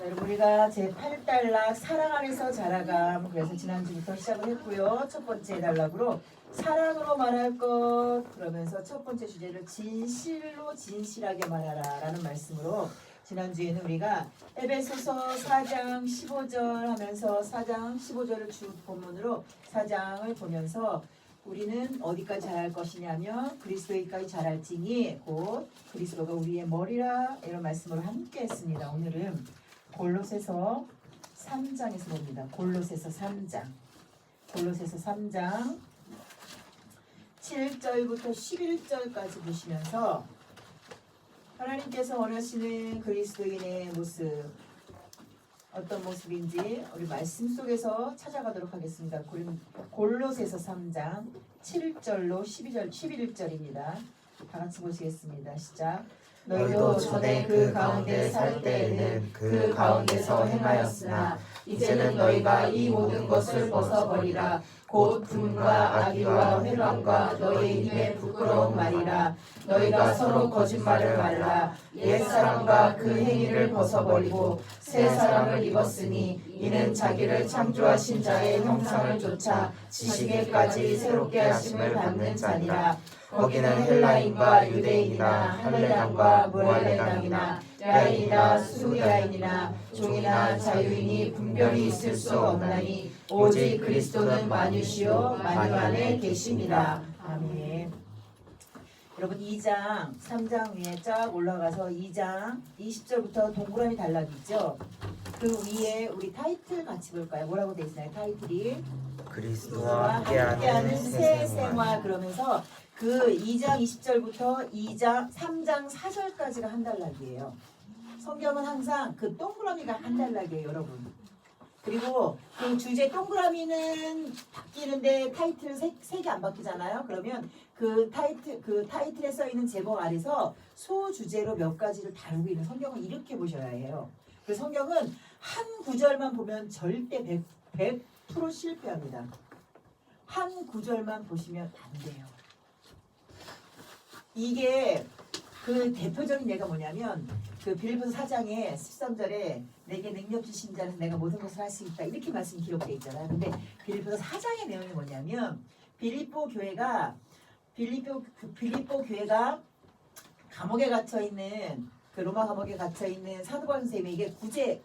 여러분 우리가 제8단락 사랑 안에서 자라감, 그래서 지난주부터 시작을 했고요. 첫 번째 단락으로 사랑으로 말할 것, 그러면서 첫 번째 주제를 진실로 진실하게 말하라 라는 말씀으로 지난주에는 우리가 에베소서 4장 15절 하면서 4장 15절을 주 본문으로 4장을 보면서 우리는 어디까지 자랄 것이냐면 그리스도에까지 자랄지니 곧 그리스도가 우리의 머리라, 이런 말씀으로 함께 했습니다. 오늘은 골로새서 3장에서 봅니다. 골로새서 3장 7절부터 11절까지 보시면서 하나님께서 원하시는 그리스도인의 모습, 어떤 모습인지 우리 말씀 속에서 찾아가도록 하겠습니다. 골로새서 3장 7절로 11절입니다. 다 같이 보시겠습니다. 시작. 너희도 전에 그 가운데 살 때에는 그 가운데서 행하였으나 이제는 너희가 이 모든 것을 벗어버리라. 곧 분과 악의와 회방과 너희 입의 부끄러운 말이라. 너희가 서로 거짓말을 말라. 옛사람과 그 행위를 벗어버리고 새 사람을 입었으니 이는 자기를 창조하신 자의 형상을 쫓아 지식에까지 새롭게 하심을 받는 자니라. 거기는 헬라인과 유대인이나 할례당과 무할례당이나 야인이나 수야인이나 종이나 자유인이 분별이 있을 수 없나니 오직 그리스도는 만유시요 만유 안에 계십니다. 아멘. 여러분 2장 3장 위에 쫙 올라가서 2장 20절부터 동그라미 단락이죠. 그 위에 우리 타이틀 같이 볼까요? 뭐라고 되어 있나요? 타이틀이 그리스도와 함께하는 새 생활. 그러면서 그 2장 20절부터 3장 4절까지가 한 단락이에요. 성경은 항상 그 동그라미가 한 단락이에요, 여러분. 그리고 그 주제 동그라미는 바뀌는데 타이틀은 색이 안 바뀌잖아요. 그러면 그 타이틀에 써 있는 제목 아래서 소주제로 몇 가지를 다루고 있는 성경을 이렇게 보셔야 해요. 그 성경은 한 구절만 보면 절대 100% 실패합니다. 한 구절만 보시면 안 돼요. 이게 그 대표적인 예가 뭐냐면 그 빌립보서 4장에 13절에 내게 능력 주신 자는 내가 모든 것을 할 수 있다, 이렇게 말씀이 기록되어 있잖아요. 근데 빌립보서 4장의 내용이 뭐냐면 빌립보 교회가 감옥에 갇혀 있는, 그 로마 감옥에 갇혀 있는 사도 바울 선생님에게 구제에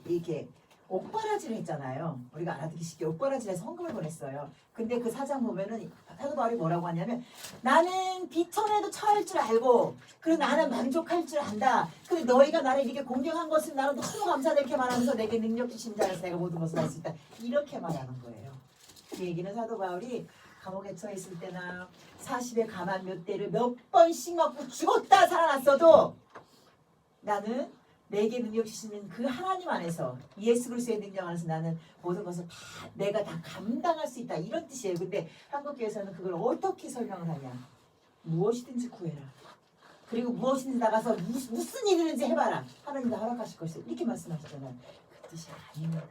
이렇게 옥바라지를 했잖아요. 우리가 알아듣기 쉽게 옥바라지에서 헌금을 보냈어요. 근데 그 4장 보면은 사도 바울이 뭐라고 하냐면 나는 비천에도 처할 줄 알고 그리고 나는 만족할 줄 안다. 그리고 너희가 나를 이렇게 공경한 것은 나는 너무 감사하다, 이렇게 말하면서 내게 능력 주신 자라서 내가 모든 것을 할 수 있다, 이렇게 말하는 거예요. 그 얘기는 사도 바울이 감옥에 처해 있을 때나 40의 가만 몇 대를 몇 번씩 맞고 죽었다 살아났어도 나는 내게 능력 주시는 그 하나님 안에서, 예수 그리스도의 능력 안에서 나는 모든 것을 내가 다 감당할 수 있다, 이런 뜻이에요. 근데 한국교회에서는 그걸 어떻게 설명을 하냐? 무엇이든지 구해라. 그리고 무엇이든지 나가서 무슨 일이든지 해봐라. 하나님도 허락하실 것이다, 이렇게 말씀하시잖아요. 그 뜻이 아닙니다.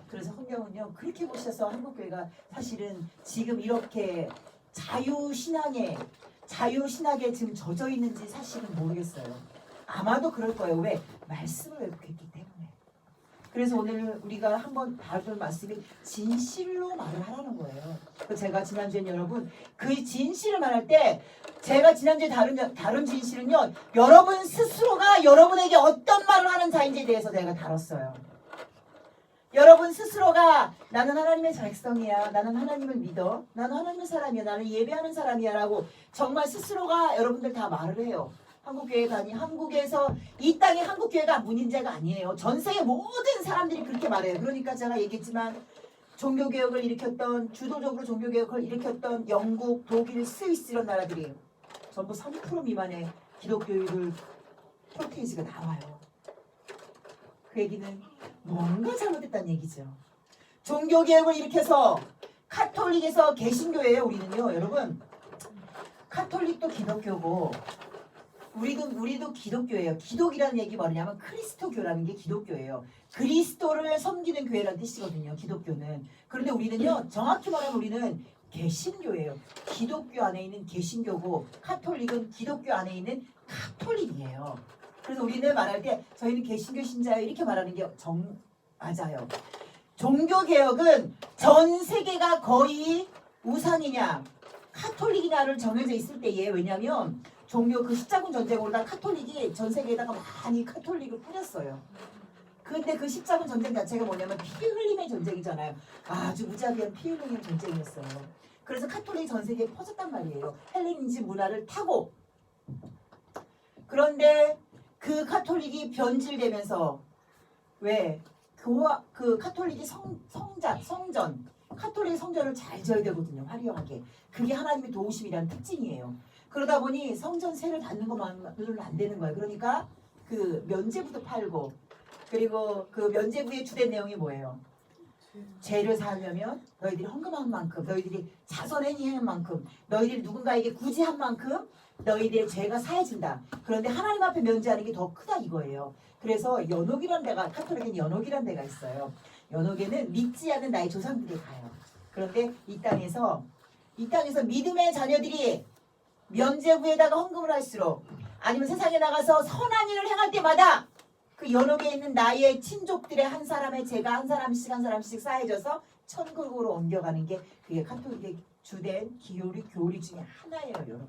그래서 성경은요 그렇게 보셔서 한국교회가 사실은 지금 이렇게 자유신학에 지금 젖어 있는지 사실은 모르겠어요. 아마도 그럴 거예요. 왜? 말씀을 왜곡했기 때문에. 그래서 오늘 우리가 한번 다룰 말씀이 진실로 말을 하라는 거예요. 제가 지난주에 여러분 그 진실을 말할 때 제가 지난주에 다룬 진실은요, 여러분 스스로가 여러분에게 어떤 말을 하는 자인지에 대해서 내가 다뤘어요. 여러분 스스로가 나는 하나님의 백성이야, 나는 하나님을 믿어, 나는 하나님의 사람이야, 나는 예배하는 사람이야 라고 정말 스스로가 여러분들 다 말을 해요. 한국에서 이 땅의 한국교회가 문인재가 아니에요. 전 세계 모든 사람들이 그렇게 말해요. 그러니까 제가 얘기했지만 종교개혁을 일으켰던, 주도적으로 종교개혁을 일으켰던 영국, 독일, 스위스 이런 나라들이 전부 3% 미만의 기독교율 프로테이지가 나와요. 그 얘기는 뭔가 잘못됐다는 얘기죠. 종교개혁을 일으켜서 카톨릭에서 개신교예요. 우리는요, 여러분. 카톨릭도 기독교고 우리도 기독교예요. 기독이라는 얘기 뭐냐면 크리스토교라는 게 기독교예요. 그리스도를 섬기는 교회라는 뜻이거든요, 기독교는. 그런데 우리는요, 정확히 말하면 우리는 개신교예요. 기독교 안에 있는 개신교고, 카톨릭은 기독교 안에 있는 카톨릭이에요. 그래서 우리는 말할 때 저희는 개신교 신자예요 이렇게 말하는 게 맞아요. 종교개혁은 전 세계가 거의 우상이냐 카톨릭이냐를 정해져 있을 때에 왜냐하면 종교 그 십자군 전쟁으로 다 카톨릭이 전 세계에다가 많이 카톨릭을 뿌렸어요. 근데 그 십자군 전쟁 자체가 뭐냐면 피 흘림의 전쟁이잖아요. 아주 무자비한 피 흘림의 전쟁이었어요. 그래서 카톨릭이 전 세계에 퍼졌단 말이에요. 헬레니즘 문화를 타고. 그런데 그 카톨릭이 변질되면서 왜 그 카톨릭이 성전 카톨릭 성전을 잘 지어야 되거든요. 화려하게. 그게 하나님의 도우심이라는 특징이에요. 그러다 보니 성전 세를 받는 것만으로는 안 되는 거예요. 그러니까 그 면죄부도 팔고 그리고 그 면죄부의 주된 내용이 뭐예요? 죄를 사하려면 너희들이 헌금한 만큼 너희들이 자선행위한 만큼 너희들이 누군가에게 구제한 만큼 너희들의 죄가 사해진다. 그런데 하나님 앞에 면죄하는 게 더 크다 이거예요. 그래서 연옥이라는 데가 카톨릭엔 연옥이라는 데가 있어요. 연옥에는 믿지 않는 나의 조상들이 가요. 그런데 이 땅에서 믿음의 자녀들이 면죄부에다가 헌금을 할수록 아니면 세상에 나가서 선한 일을 행할 때마다 그 연옥에 있는 나의 친족들의 한 사람의 죄가 한 사람씩 쌓여져서 천국으로 옮겨가는 게 그게 카톨릭의 주된 교리 중에 하나예요, 여러분.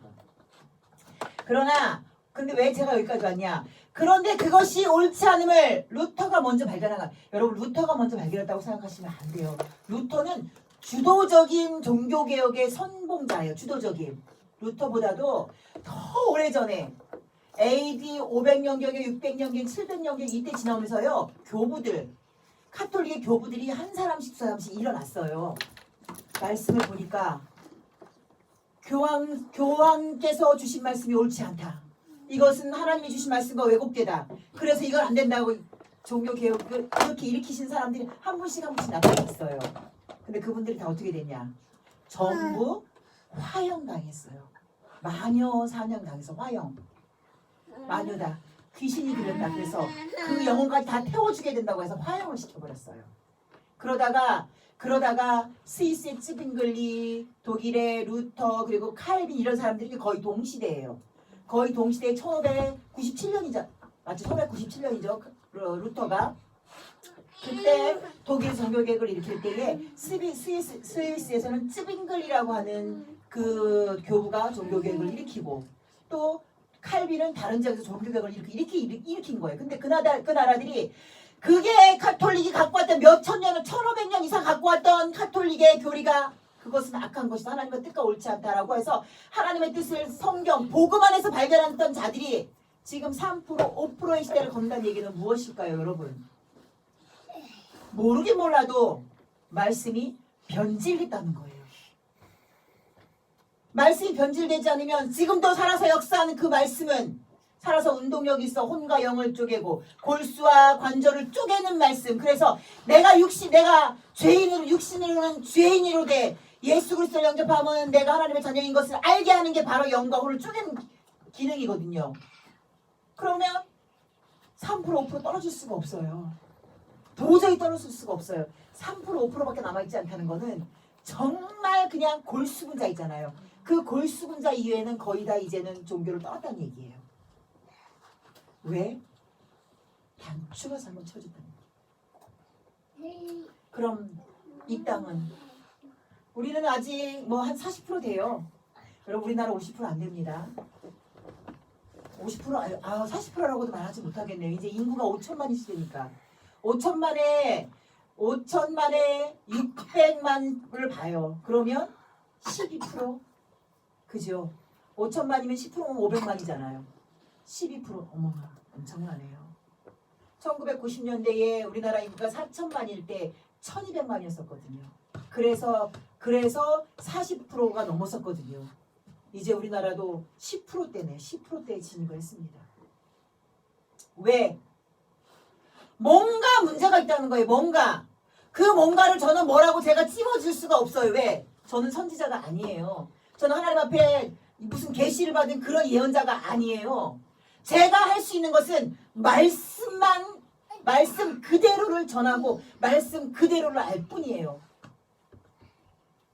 그러나 근데 왜 제가 여기까지 왔냐? 그런데 그것이 옳지 않음을 루터가 먼저 발견한 거야. 여러분 루터가 먼저 발견했다고 생각하시면 안 돼요. 루터는 주도적인 종교개혁의 선봉자예요. 주도적인. 루터보다도 더 오래전에 AD 500년경에 600년경 700년경 이때 지나오면서요. 카톨릭의 교부들이 한 사람씩 일어났어요. 말씀을 보니까 교황께서 주신 말씀이 옳지 않다. 이것은 하나님이 주신 말씀과 왜곡되다. 그래서 이건 안 된다고 종교개혁을 그렇게 일으키신 사람들이 한 분씩 나타나 있어요. 근데 그분들이 다 어떻게 됐냐? 전부 화형당했어요. 마녀 사냥당해서 화형. 마녀다. 귀신이 들렸다. 그래서 그 영혼까지 다 태워주게 된다고 해서 화형을 시켜버렸어요. 그러다가 스위스의 츠빙글리, 독일의 루터, 그리고 칼빈 이런 사람들이 거의 동시대예요. 거의 동시대에 1597년이죠. 맞죠? 1597년이죠. 루터가. 그때 독일 종교개혁을 일으킬 때에 스위스에서는 츠빙글리라고 하는 그 교부가 종교개혁을 일으키고 또 칼빈은 다른 지역에서 종교개혁을 일으킨 거예요. 근데 그 나라들이 그게 카톨릭이 갖고 왔던 몇천 년, 1500년 이상 갖고 왔던 카톨릭의 교리가 그것은 악한 것이다. 하나님의 뜻과 옳지 않다라고 해서 하나님의 뜻을 성경, 복음 안에서 발견했던 자들이 지금 3%, 5%의 시대를 건다는 얘기는 무엇일까요, 여러분? 모르긴 몰라도 말씀이 변질됐다는 거예요. 말씀이 변질되지 않으면 지금도 살아서 역사하는 그 말씀은 살아서 운동력이 있어 혼과 영을 쪼개고 골수와 관절을 쪼개는 말씀. 그래서 내가 육신으로는 죄인으로 돼 예수 그리스도를 영접하면 내가 하나님의 자녀인 것을 알게 하는 게 바로 영과 혼을 쪼개는 기능이거든요. 그러면 3% 5% 떨어질 수가 없어요. 도저히 떨어질 수가 없어요. 3% 5%밖에 남아있지 않다는 거는 정말 그냥 골수분자 있잖아요. 그 골수분자 이외에는 거의 다 이제는 종교를 떠났다는 얘기예요. 왜? 단추가 잘못 쳐졌다는 거예요. 그럼 이 땅은 우리는 아직 뭐 한 40% 돼요. 여러분 우리나라 50% 안 됩니다. 50% 40%라고도 말하지 못하겠네요. 이제 인구가 5천만이 시대니까 5천만에 600만을 봐요. 그러면 12% 그죠? 5천만이면 10%면 500만이잖아요. 12% 어머나 엄청나네요. 1990년대에 우리나라 인구가 4천만일 때 1200만이었었거든요. 그래서 40%가 넘었었거든요. 이제 우리나라도 10%대네. 10%대에 진입을 했습니다. 왜? 뭔가 문제가 있다는 거예요. 그 뭔가를 저는 뭐라고 제가 찝어줄 수가 없어요. 왜? 저는 선지자가 아니에요. 저는 하나님 앞에 무슨 계시를 받은 그런 예언자가 아니에요. 제가 할 수 있는 것은 말씀 그대로를 전하고 말씀 그대로를 알 뿐이에요.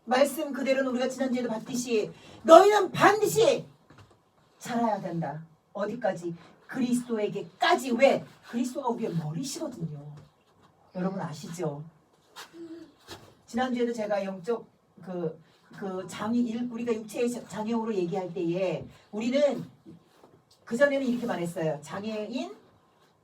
말씀 그대로는 우리가 지난주에도 봤듯이 너희는 반드시 자라야 된다. 어디까지? 그리스도에게까지. 왜? 그리스도가 우리의 머리시거든요. 여러분 아시죠? 지난주에도 제가 영적 우리가 육체의 장애우로 얘기할 때에 우리는 그전에는 이렇게 말했어요. 장애인,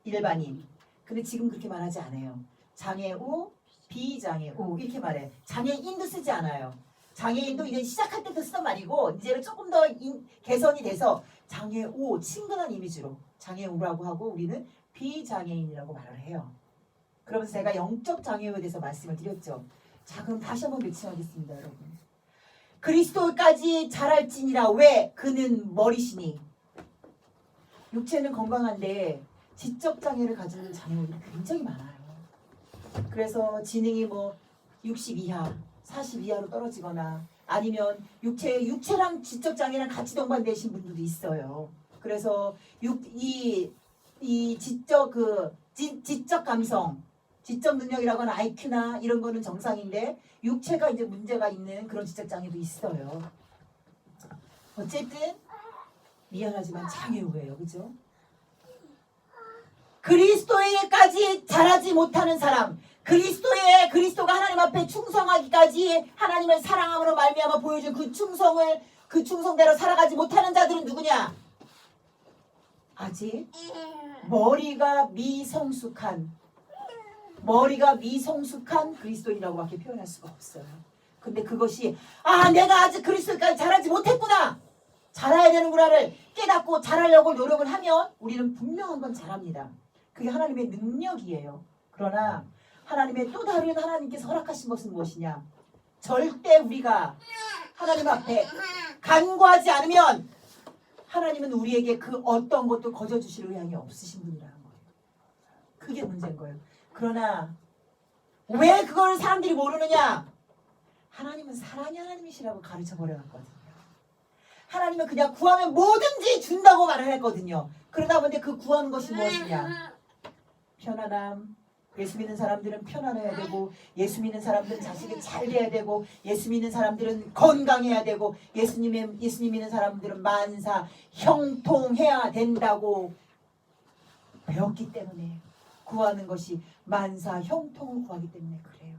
일반인. 근데 지금 그렇게 말하지 않아요. 장애우, 비장애우 이렇게 말해. 장애인도 쓰지 않아요. 장애인도 이제 시작할 때도 쓰던 말이고 이제는 조금 더 개선이 돼서 장애우, 친근한 이미지로 장애우라고 하고 우리는 비장애인이라고 말을 해요. 그러면서 제가 영적 장애우에 대해서 말씀을 드렸죠. 자, 그럼 다시 한번 맺칭하겠습니다, 여러분. 그리스도까지 자랄지니라. 왜? 그는 머리시니. 육체는 건강한데 지적 장애를 가지는 장애우들이 굉장히 많아요. 그래서 지능이 60 이하, 40 이하로 떨어지거나 아니면 육체랑 지적 장애랑 같이 동반되신 분들도 있어요. 그래서 이 지적 감성, 지적 능력이라고 하는 IQ나 이런 거는 정상인데 육체가 이제 문제가 있는 그런 지적 장애도 있어요. 어쨌든 미안하지만 장애우예요. 그죠? 그리스도에게까지 자라지 못하는 사람, 그리스도가 하나님 앞에 충성하기까지 하나님을 사랑함으로 말미암아 보여준 그 충성대로 살아가지 못하는 자들은 누구냐? 아직 머리가 미성숙한 그리스도인이라고밖에 표현할 수가 없어요. 근데 그것이 내가 아직 그리스도까지 자라지 못했구나, 자라야 되는구나를 깨닫고 자라려고 노력을 하면 우리는 분명한 건 자랍니다. 그게 하나님의 능력이에요. 그러나 하나님의 또 다른 하나님께서 허락하신 것은 무엇이냐? 절대 우리가 하나님 앞에 간구하지 않으면 하나님은 우리에게 그 어떤 것도 거저주실 의향이 없으신 분이라는 거예요. 그게 문제인 거예요. 그러나 왜 그걸 사람들이 모르느냐? 하나님은 사랑의 하나님이시라고 가르쳐 버려놨거든요. 하나님은 그냥 구하면 뭐든지 준다고 말을 했거든요. 그러다 보니 그 구하는 것이 무엇이냐? 편안함. 예수 믿는 사람들은 편안해야 되고, 예수 믿는 사람들은 자식이 잘 돼야 되고, 예수 믿는 사람들은 건강해야 되고, 예수님 믿는 사람들은 만사 형통해야 된다고 배웠기 때문에, 구하는 것이 만사 형통을 구하기 때문에 그래요.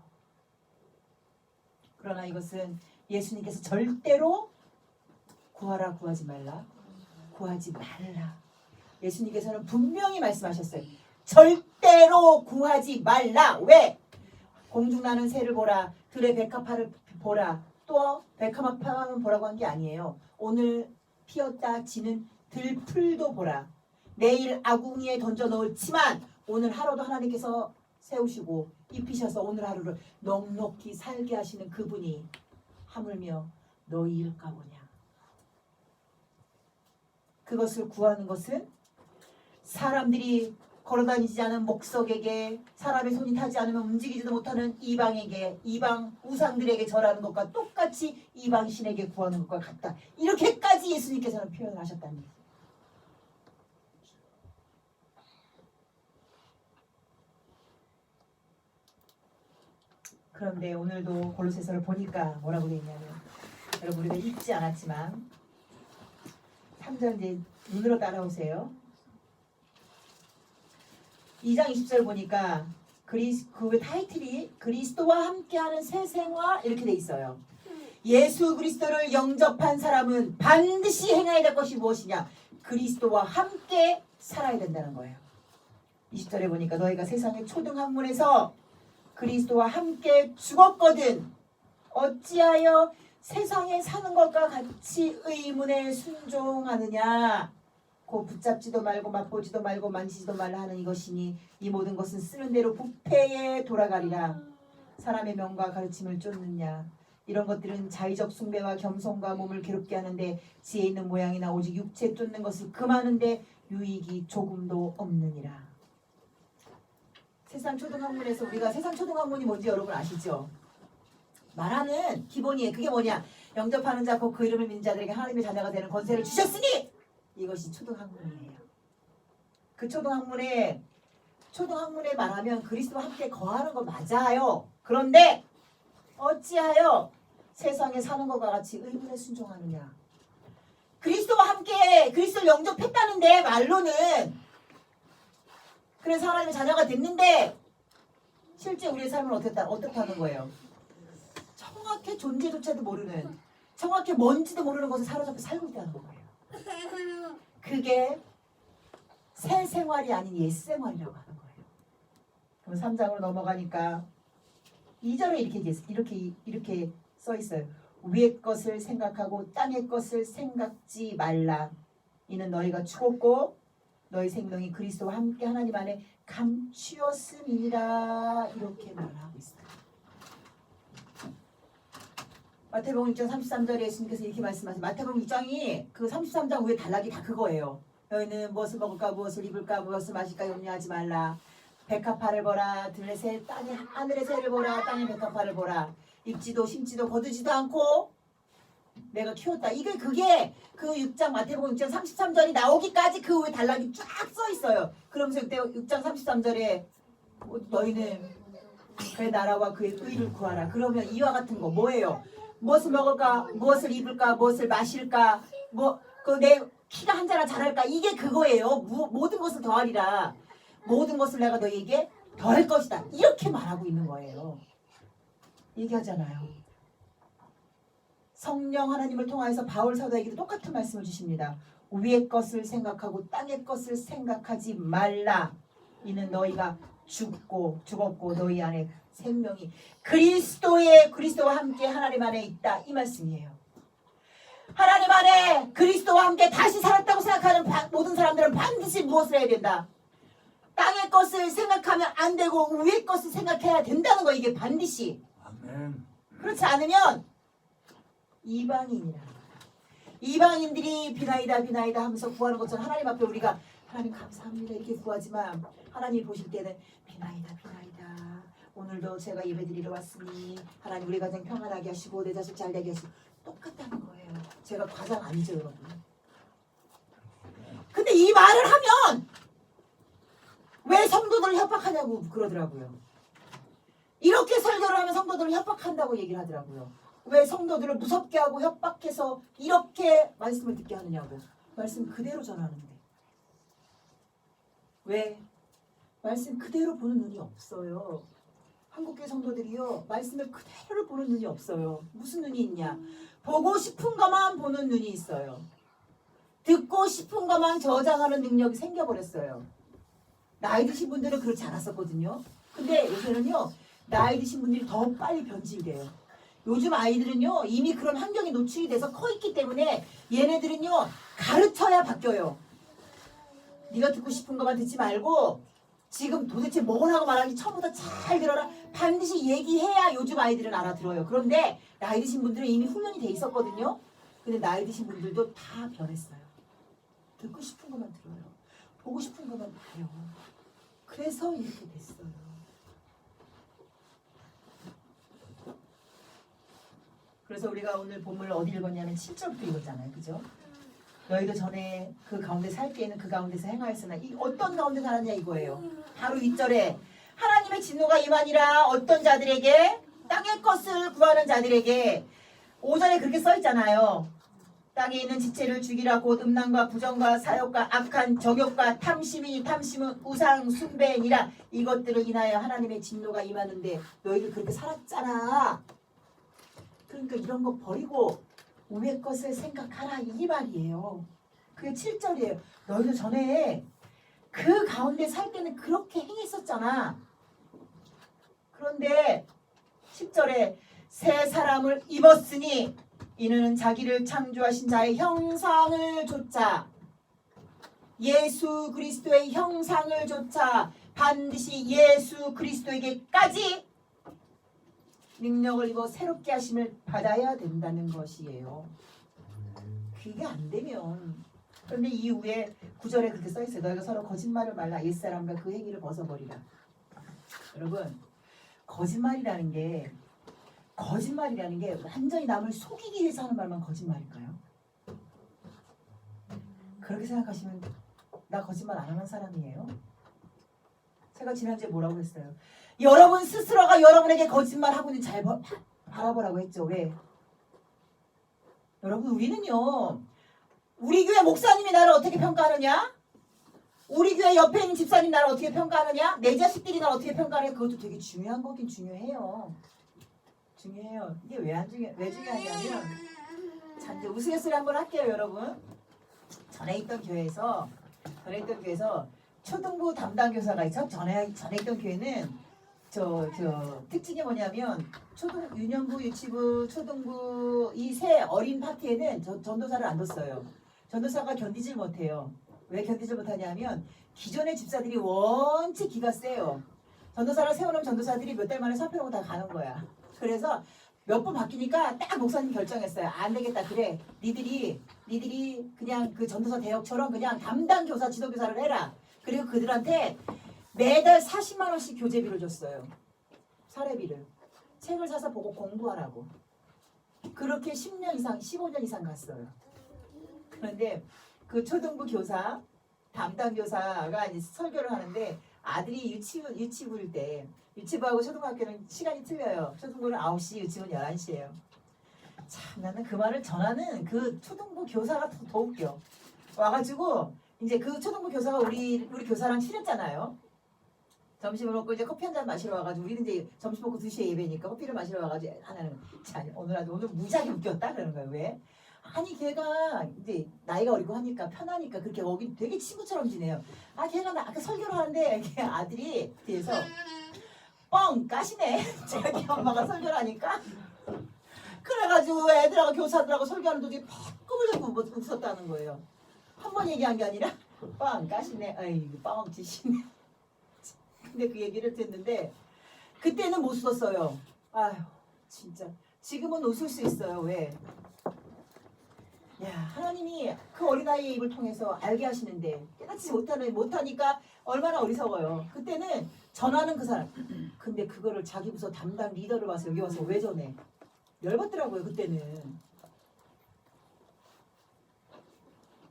그러나 이것은 예수님께서 절대로 구하라, 구하지 말라, 구하지 말라. 예수님께서는 분명히 말씀하셨어요. 절대로 구하지 말라. 왜? 공중나는 새를 보라, 들의 백합화를 보라. 또 백합화는 보라고 한 게 아니에요. 오늘 피었다 지는 들풀도 보라. 내일 아궁이에 던져 넣을지만 오늘 하루도 하나님께서 세우시고 입히셔서 오늘 하루를 넉넉히 살게 하시는 그분이 하물며 너희일까 보냐. 그것을 구하는 것은 사람들이 걸어다니지 않은 목석에게, 사람의 손이 타지 않으면 움직이지도 못하는 이방에게, 이방 우상들에게 절하는 것과 똑같이 이방신에게 구하는 것과 같다. 이렇게까지 예수님께서는 표현을 하셨다는 거예요. 그런데 오늘도 골로새서를 보니까 뭐라고 되어 있냐면, 여러분 우리가 읽지 않았지만 3절 이제 눈으로 따라오세요. 2장 20절 보니까 그 타이틀이 그리스도와 함께하는 새 생활 이렇게 돼 있어요. 예수 그리스도를 영접한 사람은 반드시 행해야 될 것이 무엇이냐? 그리스도와 함께 살아야 된다는 거예요. 20절에 보니까 너희가 세상의 초등학문에서 그리스도와 함께 죽었거든 어찌하여 세상에 사는 것과 같이 의문에 순종하느냐? 곧 붙잡지도 말고 맛보지도 말고 만지지도 말라 하는 이것이니 이 모든 것은 쓰는 대로 부패에 돌아가리라. 사람의 명과 가르침을 쫓느냐? 이런 것들은 자의적 숭배와 겸손과 몸을 괴롭게 하는데 지혜 있는 모양이나 오직 육체 쫓는 것을 금하는데 유익이 조금도 없느니라. 세상 초등학문에서 우리가 세상 초등학문이 뭔지 여러분 아시죠? 말하는 기본이에요. 그게 뭐냐? 영접하는 자 곧 그 이름을 믿는 자들에게 하나님의 자녀가 되는 권세를 주셨으니 이것이 초등학문이에요. 그 초등학문에 말하면 그리스도와 함께 거하는 거 맞아요. 그런데 어찌하여 세상에 사는 것과 같이 의문에 순종하느냐? 그리스도와 함께 그리스도를 영접했다는데 말로는 그래서 하나님의 자녀가 됐는데 실제 우리의 삶은 어떻다는 거예요? 정확히 존재조차도 모르는 정확히 뭔지도 모르는 것을 사로잡혀 살고 있다는 거예요. 그게 새 생활이 아닌 옛 생활이라고 하는 거예요. 그럼 3장으로 넘어가니까 2절에 이렇게 써 있어요. 위의 것을 생각하고 땅의 것을 생각지 말라. 이는 너희가 죽었고 너희 생명이 그리스도와 함께 하나님 안에 감추었음이니라. 이렇게 말하고 있어요. 마태복음 6장 33절에 예수님께서 이렇게 말씀하세요. 마태복음 6장이 그 33장 위에 단락이 다 그거예요. 너희는 무엇을 먹을까 무엇을 입을까 무엇을 마실까 염려하지 말라. 백합화를 보라. 들의 새 땅의 하늘의 새를 보라. 땅의 백합화를 보라. 입지도 심지도 거두지도 않고 내가 키웠다. 그게 그 6장 마태복음 6장 33절이 나오기까지 그 위에 단락이 쫙 써 있어요. 그러면서 그때 6장 33절에 너희는 그의 나라와 그의 의를 구하라. 그러면 이와 같은 거 뭐예요? 무엇을 먹을까? 무엇을 입을까? 무엇을 마실까? 내 키가 한 자라 자랄까? 이게 그거예요. 모든 것을 더하리라. 모든 것을 내가 너희에게 더할 것이다. 이렇게 말하고 있는 거예요. 얘기하잖아요. 성령 하나님을 통하여서 바울 사도에게도 똑같은 말씀을 주십니다. 위의 것을 생각하고 땅의 것을 생각하지 말라. 이는 너희가 죽었고 너희 안에 생명이 그리스도와 함께 하나님 안에 있다. 이 말씀이에요. 하나님 안에 그리스도와 함께 다시 살았다고 생각하는 모든 사람들은 반드시 무엇을 해야 된다? 땅의 것을 생각하면 안 되고 위의 것을 생각해야 된다는 거. 이게 반드시. 아멘. 그렇지 않으면 이방인이라. 이방인들이 비나이다 하면서 구하는 것처럼 하나님 앞에 우리가 하나님 감사합니다 이렇게 구하지만 하나님 보실 때는 비나이다 오늘도 제가 예배드리러 왔으니 하나님 우리 가정 평안하게 하시고 내 자식 잘되게 하시고 똑같다는 거예요. 제가 과장 아니죠 여러분. 근데 이 말을 하면 왜 성도들을 협박하냐고 그러더라고요. 이렇게 설교를 하면 성도들을 협박한다고 얘기를 하더라고요. 왜 성도들을 무섭게 하고 협박해서 이렇게 말씀을 듣게 하느냐고. 말씀 그대로 전하는데 왜? 말씀 그대로 보는 눈이 없어요. 한국교회 성도들이요 말씀을 그대로 보는 눈이 없어요. 무슨 눈이 있냐? 보고 싶은 것만 보는 눈이 있어요. 듣고 싶은 것만 저장하는 능력이 생겨버렸어요. 나이 드신 분들은 그렇지 않았었거든요. 근데 요새는요 나이 드신 분들이 더 빨리 변질돼요. 요즘 아이들은요 이미 그런 환경에 노출이 돼서 커 있기 때문에 얘네들은요 가르쳐야 바뀌어요. 네가 듣고 싶은 것만 듣지 말고 지금 도대체 뭐라고 말하는지 처음부터 잘 들어라. 반드시 얘기해야 요즘 아이들은 알아들어요. 그런데 나이 드신 분들은 이미 훈련이 돼 있었거든요. 근데 나이 드신 분들도 다 변했어요. 듣고 싶은 것만 들어요. 보고 싶은 것만 봐요. 그래서 이렇게 됐어요. 그래서 우리가 오늘 본문을 어디 읽었냐면 7절부터 읽었잖아요. 그죠? 너희도 전에 그 가운데 살 때에는 그 가운데서 행하였으나 이 어떤 가운데 살았냐 이거예요. 바로 2절에 하나님의 진노가 임하니라. 어떤 자들에게? 땅의 것을 구하는 자들에게. 5절에 그렇게 써있잖아요. 땅에 있는 지체를 죽이라. 곧 음란과 부정과 사욕과 악한 정욕과 탐심은 우상 숭배니라. 이것들을 인하여 하나님의 진노가 임하는데 너희들 그렇게 살았잖아. 그러니까 이런 거 버리고 위의 것을 생각하라 이 말이에요. 그게 7절이에요. 너희도 전에 그 가운데 살 때는 그렇게 행했었잖아. 그런데 10절에 새 사람을 입었으니 이는 자기를 창조하신 자의 형상을 좇아 예수 그리스도의 형상을 좇아 반드시 예수 그리스도에게까지 능력을 입어 새롭게 하심을 받아야 된다는 것이에요. 그게 안 되면 그런데 이후에 9절에 그렇게 써있어요. 너희가 서로 거짓말을 말라 옛사람과 그 행위를 벗어버리라. 여러분 거짓말이라는 게 완전히 남을 속이기 위해서 하는 말만 거짓말일까요? 그렇게 생각하시면 나 거짓말 안 하는 사람이에요? 제가 지난주에 뭐라고 했어요? 여러분 스스로가 여러분에게 거짓말하고 있는지 잘 바라보라고 했죠. 왜? 여러분 우리는요 우리 교회 목사님이 나를 어떻게 평가하느냐? 우리 교회 옆에 있는 집사님 나를 어떻게 평가하느냐? 내 자식들이 나를 어떻게 평가하느냐? 그것도 되게 중요한 거긴 중요해요. 중요해요. 이게 왜 중요하냐면, 자, 이제 우스갯소리 한번 할게요, 여러분. 전에 있던 교회에서 초등부 담당 교사가 있어. 전에 있던 교회는 저 특징이 뭐냐면 유년부, 유치부, 초등부 이 세 어린 파트에는 전도사를 안 뒀어요. 전도사가 견디질 못해요. 왜 견디질 못하냐면 기존의 집사들이 원체 기가 세요. 전도사를 세워놓은 전도사들이 몇 달 만에 사표하고 다 가는 거야. 그래서 몇 번 바뀌니까 딱 목사님 결정했어요. 안 되겠다. 그래. 니들이 그냥 그 전도사 대역처럼 그냥 담당 교사, 지도교사를 해라. 그리고 그들한테 매달 40만 원씩 교재비를 줬어요. 사례비를. 책을 사서 보고 공부하라고. 그렇게 10년 이상, 15년 이상 갔어요. 그런데 그 초등부 교사, 담당 교사가 이제 설교를 하는데 아들이 유치부일 때 유치부하고 초등학교는 시간이 틀려요. 초등부는 9시, 유치부는 11시예요. 참 나는 그 말을 전하는 그 초등부 교사가 더 웃겨. 와가지고 이제 그 초등부 교사가 우리 교사랑 친했잖아요. 점심을 먹고 이제 커피 한 잔 마시러 와가지고 우리는 이제 점심 먹고 2시에 예배니까 커피를 마시러 와가지고 하나는 자 오늘 무지하게 웃겼다 그러는 거예요. 왜? 아니 걔가 이제 나이가 어리고 하니까 편하니까 그렇게 여기 되게 친구처럼 지내요. 아 걔가 아까 설교를 하는데 걔 아들이 뒤에서 뻥 까시네. 자기 엄마가 설교를 하니까 그래가지고 애들하고 교사들하고 설교하는 도중에 팍꿈을 잡고 웃었다는 거예요. 한 번 얘기한 게 아니라 뻥 까시네. 아이고 뻥 치시네. 근데 그 얘기를 듣는데 그때는 못 웃었어요. 아휴 진짜 지금은 웃을 수 있어요. 왜? 야 하나님이 그 어린아이의 입을 통해서 알게 하시는데 깨닫지 못하니까 얼마나 어리석어요. 그때는 전하는 그 사람. 근데 그거를 자기 부서 담당 리더를 와서 여기 와서 왜 전해? 열받더라고요. 그때는.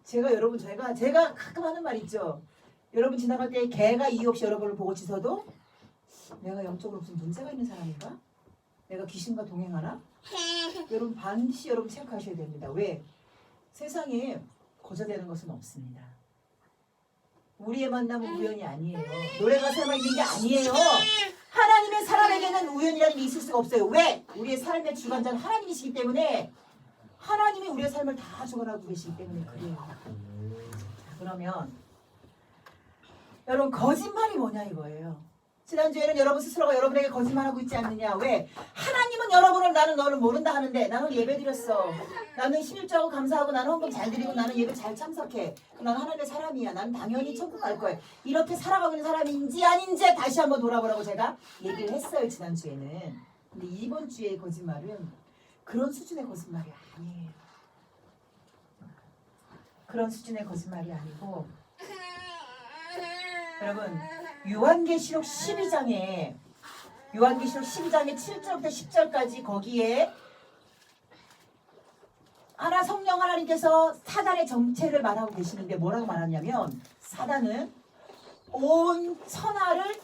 제가 가끔 하는 말 있죠. 여러분 지나갈 때 개가 이유 없이 여러분을 보고 짖어도 내가 영적으로 무슨 문제가 있는 사람인가? 내가 귀신과 동행하나? 여러분 반드시 여러분 체크하셔야 됩니다. 왜? 세상에 거저되는 것은 없습니다. 우리의 만남은 우연이 아니에요. 노래 가사만 있는 게 아니에요. 하나님의 사람에게는 우연이라는 게 있을 수가 없어요. 왜? 우리의 삶의 주관자는 하나님이시기 때문에 하나님이 우리의 삶을 다 주관하고 계시기 때문에 그래요. 자, 그러면 여러분 거짓말이 뭐냐 이거예요. 지난주에는 여러분 스스로가 여러분에게 거짓말하고 있지 않느냐. 왜? 하나님은 여러분을 나는 너를 모른다 하는데 나는 예배 드렸어. 나는 11조하고 감사하고 나는 헌금 잘 드리고 나는 예배 잘 참석해. 나는 하나님의 사람이야. 나는 당연히 천국 갈 거야. 이렇게 살아가고 있는 사람인지 아닌지 다시 한번 돌아보라고 제가 얘기를 했어요. 지난주에는. 근데 이번 주의 거짓말은 그런 수준의 거짓말이 아니에요. 그런 수준의 거짓말이 아니고 여러분 요한계시록 12장에 7절부터 10절까지 거기에 성령 하나님께서 사단의 정체를 말하고 계시는데 뭐라고 말하냐면 사단은 온 천하를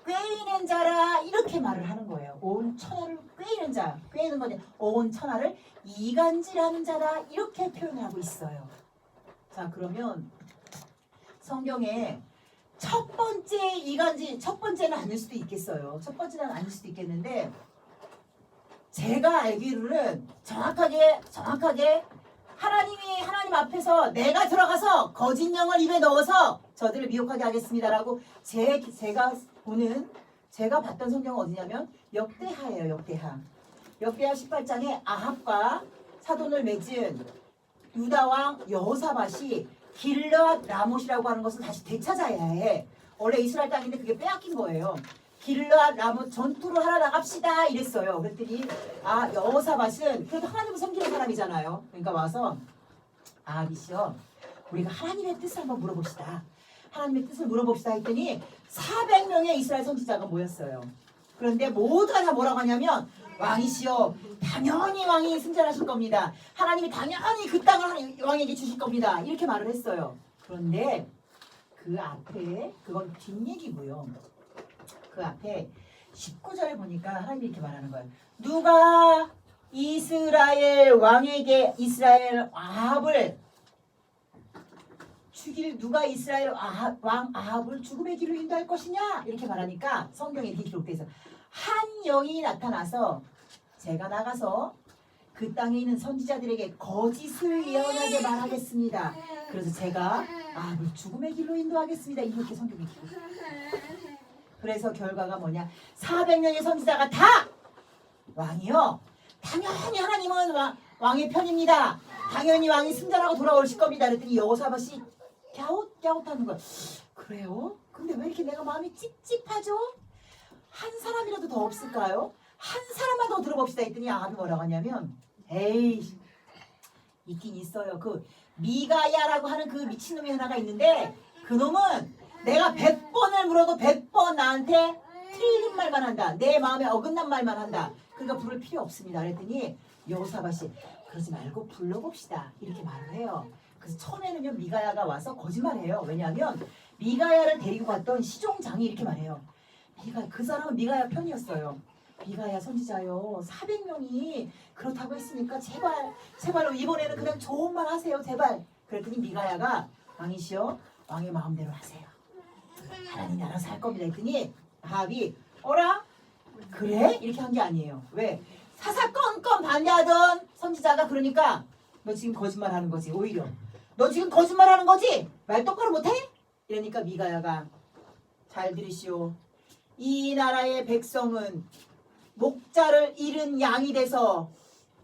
꾀이는 자라 이렇게 말을 하는 거예요. 온 천하를 꾀이는 자, 꾀이는 거지. 온 천하를 이간질하는 자라 이렇게 표현하고 있어요. 자 그러면 성경에 첫 번째 이간질, 첫 번째는 아닐 수도 있겠어요. 첫 번째는 아닐 수도 있겠는데 제가 알기로는 정확하게 하나님 앞에서 내가 들어가서 거짓 영을 입에 넣어서 저들을 미혹하게 하겠습니다라고 제가 봤던 성경은 어디냐면 역대하예요. 역대하 18장에 아합과 사돈을 맺은 유다 왕 여호사밧이 길르앗 라못이라고 하는 것을 다시 되찾아야 해. 원래 이스라엘 땅인데 그게 빼앗긴 거예요. 길르앗 라못 전투를 하러 나갑시다 이랬어요. 그랬더니 여호사밧은 그래도 하나님을 섬기는 사람이잖아요. 그러니까 와서 아비시여 우리가 하나님의 뜻을 한번 물어봅시다. 하나님의 뜻을 물어봅시다 했더니 400명의 이스라엘 선지자가 모였어요. 그런데 모두가 다 뭐라고 하냐면 왕이시여 당연히 왕이 승천하실 겁니다. 하나님이 당연히 그 땅을 왕에게 주실 겁니다. 이렇게 말을 했어요. 그런데 그 앞에 그건 뒷얘기고요. 그 앞에 19절에 보니까 하나님이 이렇게 말하는 거예요. 누가 이스라엘 왕에게 이스라엘 아합을 죽일 누가 이스라엘 왕 아합을 죽음의 길로 인도할 것이냐 이렇게 말하니까 성경에 이렇게 기록되어 있어. 한 영이 나타나서 제가 나가서 그 땅에 있는 선지자들에게 거짓을 예언하게 말하겠습니다. 그래서 제가 아합을 죽음의 길로 인도하겠습니다. 이렇게 성경에 기록돼. 그래서 결과가 뭐냐? 400명의 선지자가 다 왕이요. 당연히 하나님은 왕의 편입니다. 당연히 왕이 승전하고 돌아오실 겁니다. 그랬더니 여호사밧이 갸웃갸웃하는 거야. 그래요? 근데 왜 이렇게 내가 마음이 찝찝하죠? 한 사람이라도 더 없을까요? 한 사람만 더 들어봅시다 했더니 아합이 뭐라고 하냐면 에이 있긴 있어요. 그 미가야라고 하는 그 미친놈이 하나가 있는데 그놈은 내가 100번을 물어도 100번 나한테 틀린 말만 한다. 내 마음에 어긋난 말만 한다. 그러니까 부를 필요 없습니다. 그랬더니 여호사밧이 그러지 말고 불러봅시다. 이렇게 말을 해요. 그래서 처음에는요 미가야가 와서 거짓말해요. 왜냐하면 미가야를 데리고 갔던 시종장이 이렇게 말해요. 그 사람은 미가야 편이었어요. 미가야 선지자요. 400명이 그렇다고 했으니까 제발 이번에는 그냥 좋은 말 하세요. 제발. 그랬더니 미가야가 왕이시여 왕의 마음대로 하세요. 하나님 알아서 할 겁니다. 했더니 아합이 어라? 그래? 이렇게 한 게 아니에요. 왜? 사사건건 반대하던 선지자가 그러니까 너 지금 거짓말하는 거지. 오히려 너 지금 거짓말하는 거지? 말 똑바로 못해? 이러니까 미가야가 잘 들으시오. 이 나라의 백성은 목자를 잃은 양이 돼서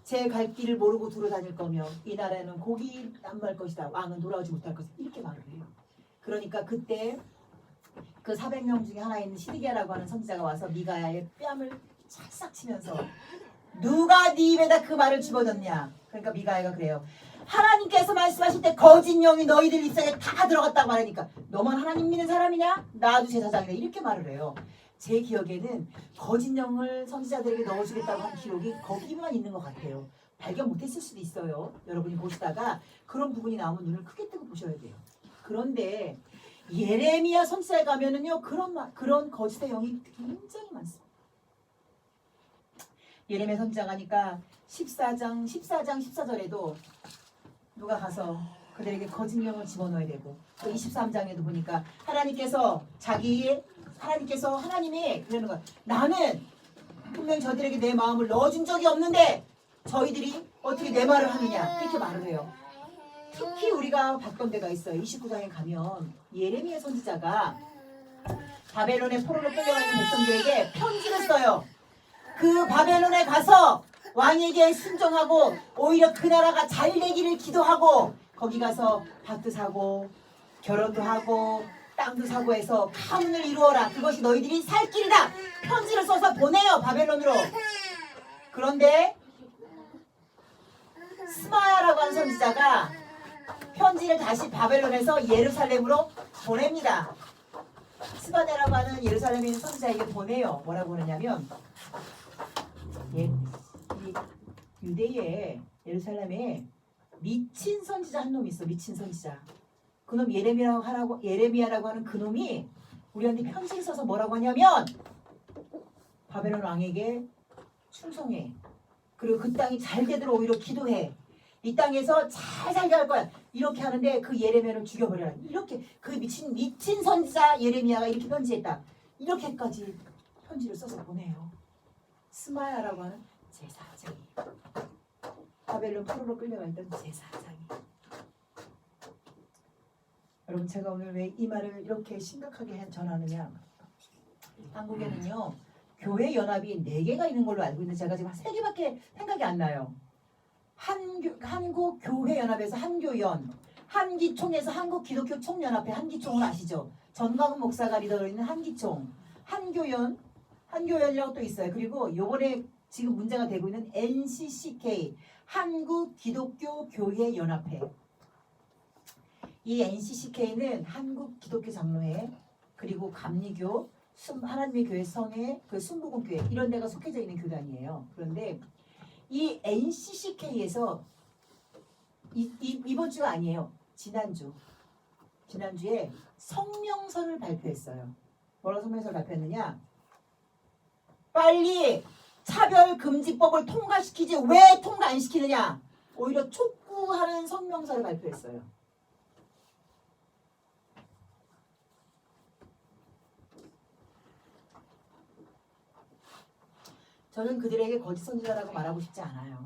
제 갈 길을 모르고 두루다닐 거며 이 나라에는 곡이 남말 것이다. 왕은 돌아오지 못할 것이다. 이렇게 말을 해요. 그러니까 그때 그 400명 중에 하나 있는 시드기야라고 하는 선지자가 와서 미가야의 뺨을 찰싹 치면서 누가 네 입에다 그 말을 집어넣냐. 그러니까 미가야가 그래요. 하나님께서 말씀하실 때 거짓 영이 너희들 입속에 다 들어갔다고 말하니까 너만 하나님 믿는 사람이냐? 나도 제사장이다. 이렇게 말을 해요. 제 기억에는 거짓 영을 선지자들에게 넣어주겠다고 한 기록이 거기만 있는 것 같아요. 발견 못했을 수도 있어요. 여러분이 보시다가 그런 부분이 나오면 눈을 크게 뜨고 보셔야 돼요. 그런데 예레미야 선지자에 가면은요 그런 거짓의 영이 굉장히 많습니다. 예레미야 선지자 가니까 14장 14절에도 누가 가서 그들에게 거짓 영을 집어넣어야 되고 또 23장에도 보니까 하나님이 그러는 거야. 나는 분명히 저들에게 내 마음을 넣어준 적이 없는데 저희들이 어떻게 내 말을 하느냐 이렇게 말을 해요. 특히 우리가 봤던 데가 있어요. 29장에 가면 예레미야 선지자가 바벨론의 포로로 끌려가 있는 백성들에게 편지를 써요. 그 바벨론에 가서 왕에게 순종하고 오히려 그 나라가 잘 되기를 기도하고 거기 가서 밭도 사고 결혼도 하고 땅도 사고 해서 가문을 이루어라. 그것이 너희들이 살 길이다. 편지를 써서 보내요. 바벨론으로. 그런데 스마야라고 하는 선지자가 편지를 다시 바벨론에서 예루살렘으로 보냅니다. 스바데라고 하는 예루살렘에 있는 선지자에게 보내요. 뭐라고 그러냐면 유대에 예루살렘에 미친 선지자 한 놈이 있어. 미친 선지자. 그놈 예레미야라고 하는 그놈이 우리한테 편지를 써서 뭐라고 하냐면 바벨론 왕에게 충성해. 그리고 그 땅이 잘 되도록 오히려 기도해. 이 땅에서 잘 살게 할 거야. 이렇게 하는데 그 예레미야를 죽여버려라. 이렇게 그 미친 선지자 예레미야가 이렇게 편지했다. 이렇게까지 편지를 써서 보내요. 스마야라고 하는 제사장이. 바벨론 포로로 끌려가 있던 제사장이. 여러분 제가 오늘 왜 이 말을 이렇게 심각하게 전하느냐. 한국에는요. 교회 연합이 4개가 있는 걸로 알고 있는데 제가 지금 3개밖에 생각이 안 나요. 한국교회연합에서 한교연, 한기총에서 한국기독교 총연합회 한기총을 아시죠? 전광훈 목사가 리더로 있는 한기총, 한교연이라고 또 있어요. 그리고 요번에 지금 문제가 되고 있는 NCCK, 한국기독교교회연합회. 이 NCCK는 한국기독교장로회, 그리고 감리교, 하나님의 교회 성회, 그 순복음교회 이런 데가 속해져 있는 교단이에요. 그런데 이 NCCK에서 이번 주가 아니에요. 지난주에 성명서를 발표했어요. 뭐라고 성명서를 발표했느냐? 빨리 차별금지법을 통과시키지 왜 통과 안 시키느냐? 오히려 촉구하는 성명서를 발표했어요. 저는 그들에게 거짓 선지자라고 말하고 싶지 않아요.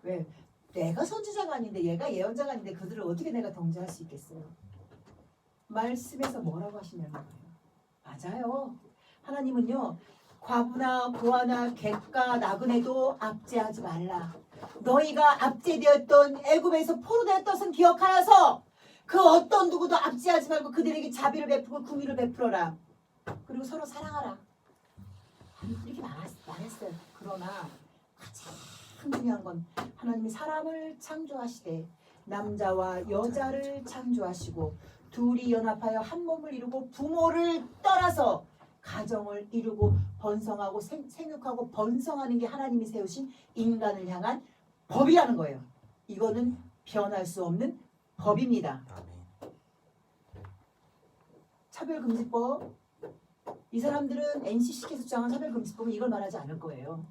왜? 내가 선지자가 아닌데 얘가 예언자가 아닌데 그들을 어떻게 내가 통제할 수 있겠어요? 말씀에서 뭐라고 하시냐는 거예요. 맞아요. 하나님은요. 과부나 고아나 객가 나그네도 압제하지 말라. 너희가 압제되었던 애굽에서 포로되었던 것은 기억하여서 그 어떤 누구도 압제하지 말고 그들에게 자비를 베푸고 긍휼을 베풀어라. 그리고 서로 사랑하라. 이렇게 말했어요. 그러나 가장 중요한 건 하나님이 사람을 창조하시되 남자와 여자를 창조하시고 둘이 연합하여 한 몸을 이루고 부모를 떠나서 가정을 이루고 번성하고 생육하고 번성하는 게 하나님이 세우신 인간을 향한 법이라는 거예요. 이거는 변할 수 없는 법입니다. 아멘. 차별금지법. 이 사람들은 NCC께서 주장한 차별금지법은 이걸 말하지 않을 거예요.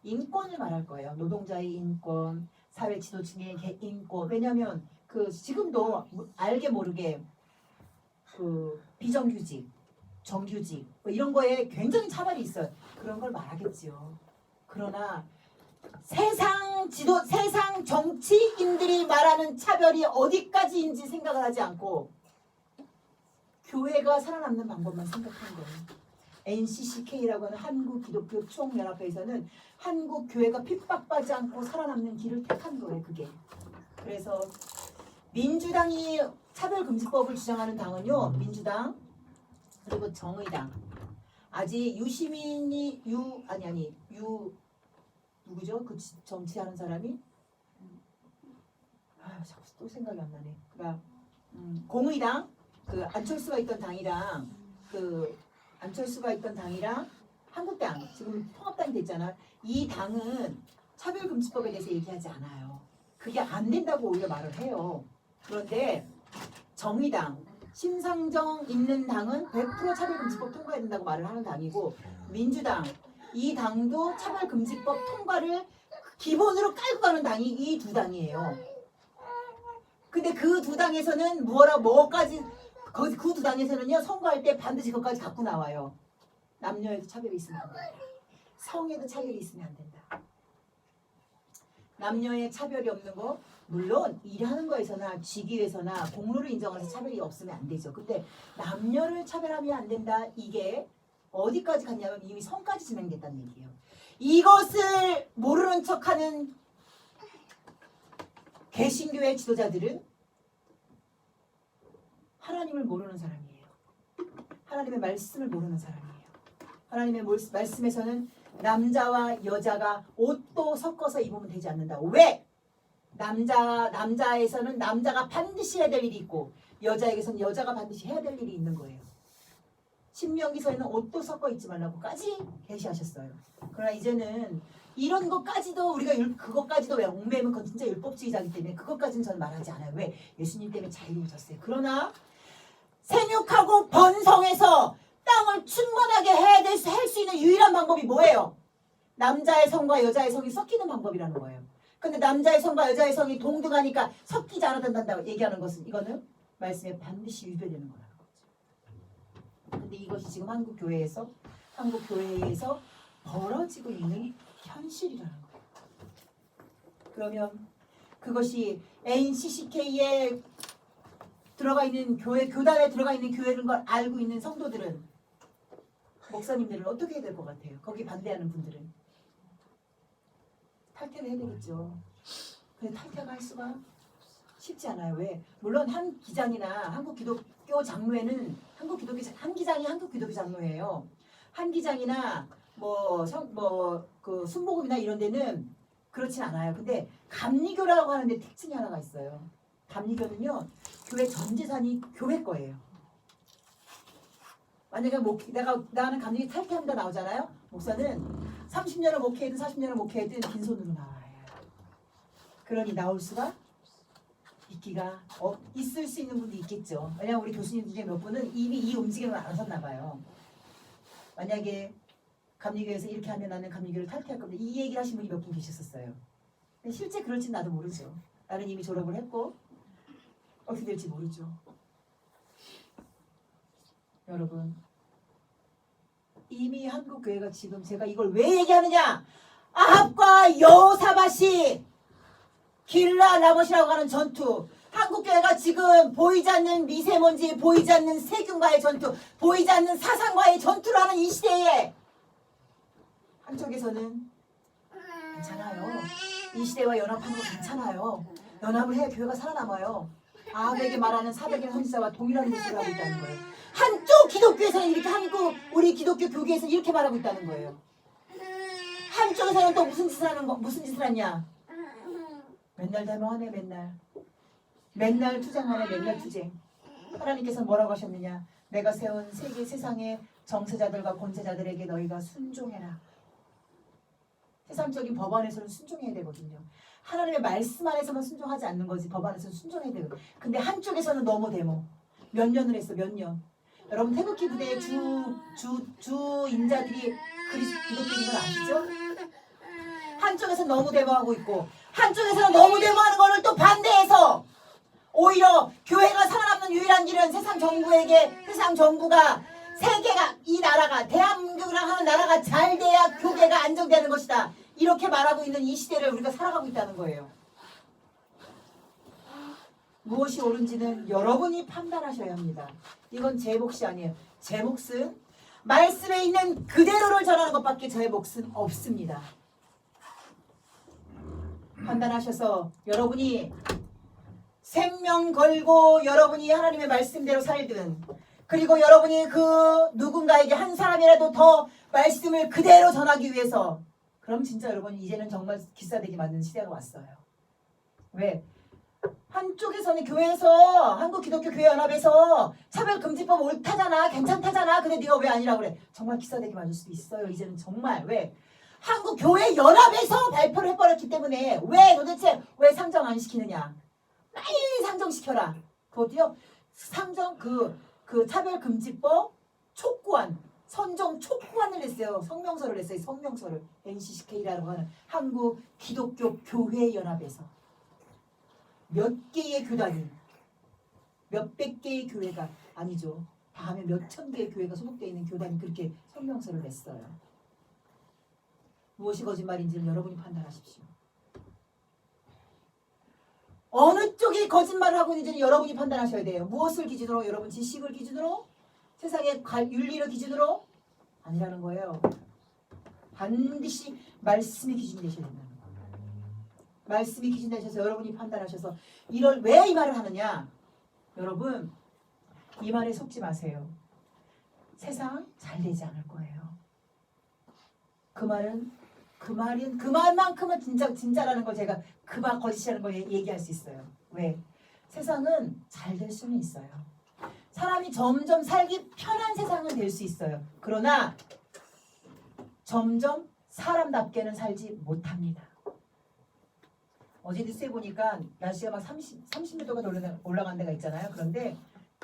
인권을 말할 거예요. 노동자의 인권, 사회 지도층의 인권. 왜냐하면 그 지금도 알게 모르게 그 비정규직, 정규직 뭐 이런 거에 굉장히 차별이 있어요. 그런 걸 말하겠지요. 그러나 세상 정치인들이 말하는 차별이 어디까지인지 생각을 하지 않고 교회가 살아남는 방법만 생각하는 거예요. NCCK라고 하는 한국기독교 총연합회에서는 한국 교회가 핍박받지 않고 살아남는 길을 택한 거예요. 그게. 그래서 민주당이 차별금지법을 주장하는 당은요. 민주당 그리고 정의당. 아직 유시민이 누구죠? 그 정치하는 사람이? 자꾸 또 생각이 안 나네. 그러니까 공의당 그 안철수가 있던 당이랑 한국당 지금 통합당이 됐잖아. 이 당은 차별금지법에 대해서 얘기하지 않아요. 그게 안 된다고 오히려 말을 해요. 그런데 정의당, 심상정 있는 당은 100% 차별금지법 통과해야 된다고 말을 하는 당이고 민주당, 이 당도 차별금지법 통과를 기본으로 깔고 가는 당이 이 두 당이에요. 근데 그 두 당에서는 그 두 당에서는요 선거할 때 반드시 그것까지 갖고 나와요. 남녀에도 차별이 있으면 안 된다. 성에도 차별이 있으면 안 된다. 남녀의 차별이 없는 거 물론 일하는 거에서나 직위에서나 공로를 인정해서 차별이 없으면 안 되죠. 근데 남녀를 차별하면 안 된다. 이게 어디까지 갔냐면 이미 성까지 진행됐다는 얘기예요. 이것을 모르는 척하는 개신교의 지도자들은 하나님을 모르는 사람이에요. 하나님의 말씀을 모르는 사람이에요. 하나님의 말씀에서는 남자와 여자가 옷도 섞어서 입으면 되지 않는다. 왜? 남자에서는 남자가 반드시 해야 될 일이 있고 여자에게서는 여자가 반드시 해야 될 일이 있는 거예요. 신명기서에는 옷도 섞어 입지 말라고까지 계시하셨어요. 그러나 이제는 이런 것까지도 우리가 그것까지도 왜 얽매면 그건 진짜 율법주의자이기 때문에 그것까지는 저는 말하지 않아요. 왜? 예수님 때문에 자유해졌어요. 그러나 생육하고 번성해서 땅을 충만하게 할 수 있는 유일한 방법이 뭐예요? 남자의 성과 여자의 성이 섞이는 방법이라는 거예요. 근데 남자의 성과 여자의 성이 동등하니까 섞이지 않아도 된다고 얘기하는 것은 이거는 말씀에 반드시 위배되는 거라는 거죠. 근데 이것이 지금 한국 교회에서 벌어지고 있는 현실이라는 거예요. 그러면 그것이 NCCK에 들어가 있는 교단에 들어가 있는 교회인 걸 알고 있는 성도들은 목사님들은 어떻게 해야 될 것 같아요? 거기 반대하는 분들은 탈퇴를 해야 되겠죠. 근데 탈퇴가 할 수가 쉽지 않아요. 왜? 물론 한 기장이나 한국 기독교 장로회는 한 기장이 한국 기독교 장로회예요. 한 기장이나 그 순복음이나 이런 데는 그렇진 않아요. 근데 감리교라고 하는데 특징이 하나가 있어요. 감리교는요 교회 전 재산이 교회 거예요. 만약에 나는 감리교 탈퇴합니다 나오잖아요. 목사는 30년을 목회하든 40년을 목회하든 빈손으로 나와요. 그러니 나올 수가 있을 수 있는 분도 있겠죠. 왜냐하면 우리 교수님 중에 몇 분은 이미 이 움직임을 안 하셨나 봐요. 만약에 감리교에서 이렇게 하면 나는 감리교를 탈퇴할 겁니다. 이 얘기를 하신 분이 몇 분 계셨었어요. 근데 실제 그럴진 나도 모르죠. 나는 이미 졸업을 했고 어떻게 될지 모르죠. 여러분 이미 한국 교회가 지금 제가 이걸 왜 얘기하느냐? 아합과 여호사밧이 길라 라못이라고 하는 전투. 한국 교회가 지금 보이지 않는 미세먼지, 보이지 않는 세균과의 전투, 보이지 않는 사상과의 전투를 하는 이 시대에 한쪽에서는 괜찮아요. 이 시대와 연합하는 거 괜찮아요. 연합을 해야 교회가 살아남아요. 아합에게 말하는 사백의 선지자와 동일한 모습을 하고 있다는 거예요. 한쪽 기독교에서는 이렇게 우리 기독교 교계에서는 이렇게 말하고 있다는 거예요. 한쪽에서는 또 무슨 짓을 하냐? 맨날 대모하네 맨날 투쟁하네 맨날 투쟁. 하나님께서 뭐라고 하셨느냐? 내가 세운 세상의 정세자들과 권세자들에게 너희가 순종해라. 세상적인 법 안에서는 순종해야 되거든요. 하나님의 말씀 안에서만 순종하지 않는 거지 법 안에서는 순종해야 돼요. 근데 한쪽에서는 너무 데모. 몇 년을 했어 몇 년. 여러분 태극기 부대의 주인자들이 기독교인 걸 아시죠? 한쪽에서는 너무 데모하고 있고 한쪽에서는 너무 데모하는 거를 또 반대해서 오히려 교회가 살아남는 유일한 길은 세상 정부가 세계가 이 나라가 대한민국이랑 하는 나라가 잘 돼야 교회가 안정되는 것이다. 이렇게 말하고 있는 이 시대를 우리가 살아가고 있다는 거예요. 무엇이 옳은지는 여러분이 판단하셔야 합니다. 이건 제 몫이 아니에요. 제 몫은 말씀에 있는 그대로를 전하는 것밖에 제 몫은 없습니다. 판단하셔서 여러분이 생명 걸고 여러분이 하나님의 말씀대로 살든 그리고 여러분이 그 누군가에게 한 사람이라도 더 말씀을 그대로 전하기 위해서 그럼 진짜 여러분 이제는 정말 기싸대기 맞는 시대가 왔어요. 왜? 한쪽에서는 교회에서 한국기독교교회연합에서 차별금지법 옳다잖아 괜찮다잖아 근데 네가 왜 아니라고 그래. 정말 기싸대기 맞을 수도 있어요. 이제는 정말 왜? 한국교회연합에서 발표를 해버렸기 때문에 왜 도대체 왜 상정 안 시키느냐. 빨리 상정시켜라. 그것도요 상정 그 차별금지법 촉구안 선정 촉구안을 냈어요. 성명서를 냈어요. 성명서를 NCCK라고 하는 한국 기독교 교회 연합에서 몇 개의 교단이 몇백 개의 교회가 아니죠. 다음에 몇천 개의 교회가 소속되어 있는 교단이 그렇게 성명서를 냈어요. 무엇이 거짓말인지는 여러분이 판단하십시오. 어느 쪽이 거짓말을 하고 있는지는 여러분이 판단하셔야 돼요. 무엇을 기준으로? 여러분 지식을 기준으로? 세상의 윤리를 기준으로? 아니라는 거예요. 반드시 말씀이 기준이 되셔야 된다는 거예요. 말씀이 기준 되셔서 여러분이 판단하셔서 왜 이 말을 하느냐? 여러분 이 말에 속지 마세요. 세상 잘 되지 않을 거예요. 그 말만큼은 진짜라는 걸 제가 그 말 거짓이라는 걸 얘기할 수 있어요. 왜? 세상은 잘 될 수는 있어요. 사람이 점점 살기 편한 세상은 될 수 있어요. 그러나 점점 사람답게는 살지 못합니다. 어제 뉴스에 보니까 날씨가 막 30몇 도가 올라간 데가 있잖아요. 그런데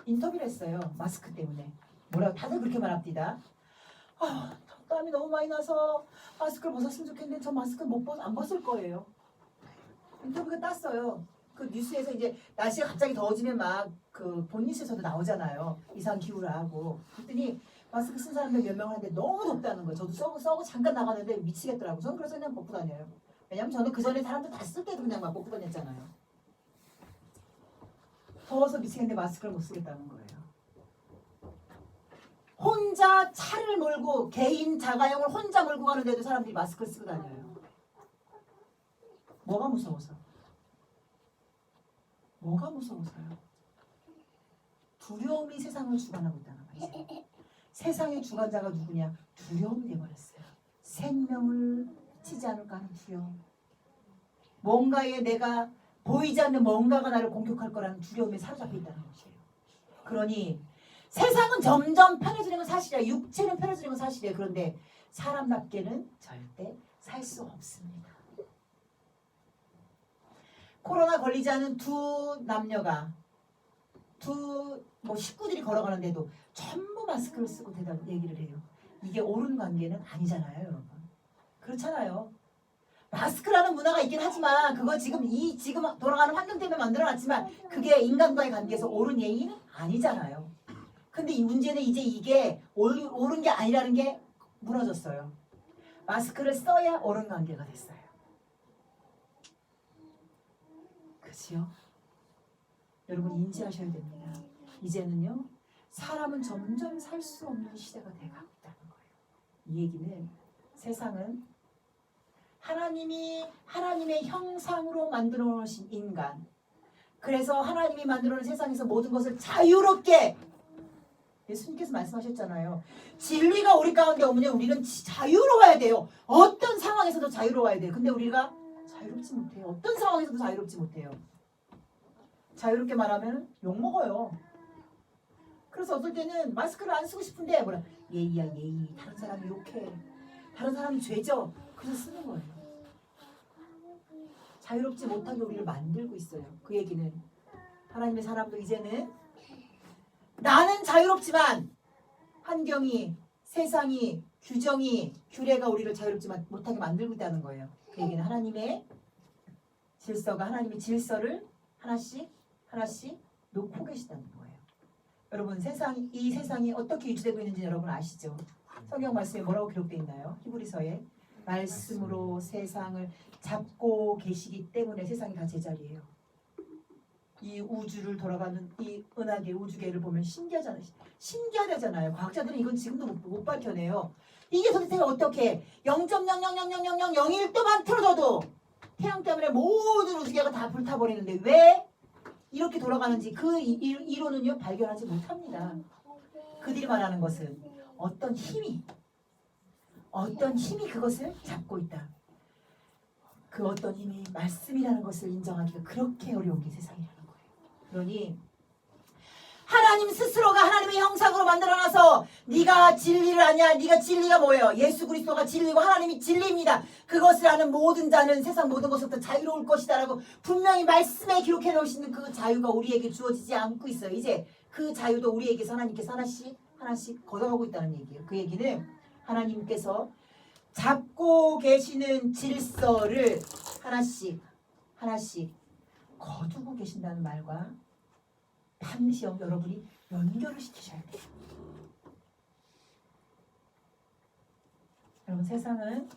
인터뷰를 했어요. 마스크 때문에. 뭐라고 다들 그렇게 말합니다. 땀이 너무 많이 나서 마스크를 벗었으면 좋겠는데 저 마스크 안 벗을 거예요. 인터뷰가 땄어요. 그 뉴스에서 이제 날씨가 갑자기 더워지면 막 그 본뉴스에서도 나오잖아요. 이상 기후라 하고. 그랬더니 마스크 쓴 사람들 몇 명 하는데 너무 덥다는 거예요. 저도 써고 잠깐 나가는데 미치겠더라고요. 저는 그래서 그냥 벗고 다녀요. 왜냐면 저는 그 전에 사람들 다 쓸 때도 그냥 막 벗고 다녔잖아요. 더워서 미치겠는데 마스크를 못 쓰겠다는 거예요. 혼자 차를 몰고 개인 자가용을 혼자 몰고 가는데도 사람들이 마스크를 쓰고 다녀요. 뭐가 무서워서? 뭐가 무서워서요? 두려움이 세상을 주관하고 있다는 말이죠. 세상의 주관자가 누구냐? 두려움이 되어버렸어요. 생명을 치지 않을까 하는 두려움. 뭔가에 내가 보이지 않는 뭔가가 나를 공격할 거라는 두려움에 사로잡혀 있다는 것이에요. 그러니 세상은 점점 편해지는 건 사실이야. 육체는 편해지는 건 사실이에요. 그런데 사람답게는 절대 살 수 없습니다. 코로나 걸리지 않은 두 남녀가 식구들이 걸어가는데도 전부 마스크를 쓰고 얘기를 해요. 이게 옳은 관계는 아니잖아요, 여러분. 그렇잖아요. 마스크라는 문화가 있긴 하지만 그거 지금 돌아가는 환경 때문에 만들어놨지만 그게 인간과의 관계에서 옳은 예의는 아니잖아요. 근데 이 문제는 이제 이게 옳은 게 아니라는 게 무너졌어요. 마스크를 써야 옳은 관계가 됐어요. 그치요? 여러분 인지하셔야 됩니다. 이제는요, 사람은 점점 살 수 없는 시대가 돼가고 있다는 거예요. 이 얘기는 세상은 하나님의 형상으로 만들어 놓으신 인간, 그래서 하나님이 만들어 놓은 세상에서 모든 것을 자유롭게, 예수님께서 말씀하셨잖아요. 진리가 우리 가운데 오면 우리는 자유로워야 돼요. 어떤 상황에서도 자유로워야 돼요. 근데 우리가 자유롭지 못해요. 어떤 상황에서도 자유롭지 못해요. 자유롭게 말하면 욕먹어요. 그래서 어떨 때는 마스크를 안 쓰고 싶은데 뭐라 예의야 예의, 다른 사람이 욕해, 다른 사람이 죄져, 그래서 쓰는 거예요. 자유롭지 못하게 우리를 만들고 있어요. 그 얘기는 하나님의 사람도 이제는 나는 자유롭지만 환경이, 세상이, 규정이, 규례가 우리를 자유롭지 못하게 만들고 있다는 거예요. 그 얘기는 하나님의 질서가, 하나님의 질서를 하나씩 놓고 계시다는 거예요. 여러분 이 세상이 어떻게 유지되고 있는지 여러분 아시죠? 성경 말씀에 뭐라고 기록되어 있나요? 히브리서에 말씀으로 세상을 잡고 계시기 때문에 세상이 다 제자리예요. 이 우주를 돌아가는 이 은하계 우주계를 보면 신기하잖아요. 과학자들은 이건 지금도 못 밝혀내요. 이게 도대체 어떻게 0.0000001도만 틀어져도 태양 때문에 모든 우주계가 다 불타버리는데 왜 이렇게 돌아가는지 그 이론은요 발견하지 못합니다. 그들이 말하는 것은 어떤 힘이 그것을 잡고 있다. 그 어떤 힘이 말씀이라는 것을 인정하기가 그렇게 어려운 게 세상이라는 거예요. 그러니 하나님 스스로가 하나님의 형상으로 만들어놔서 네가 진리를 아냐, 네가 진리가 뭐예요? 예수 그리스도가 진리고 하나님이 진리입니다. 그것을 아는 모든 자는 세상 모든 것부터 자유로울 것이다라고 분명히 말씀에 기록해 놓으시는 그 자유가 우리에게 주어지지 않고 있어요. 이제 그 자유도 우리에게서 하나님께서 하나씩 걷어가고 있다는 얘기예요. 그 얘기는 하나님께서 잡고 계시는 질서를 하나씩 거두고 계신다는 말과 반드시 여러분이 연결을 시키셔야 돼요. 여러분 세상은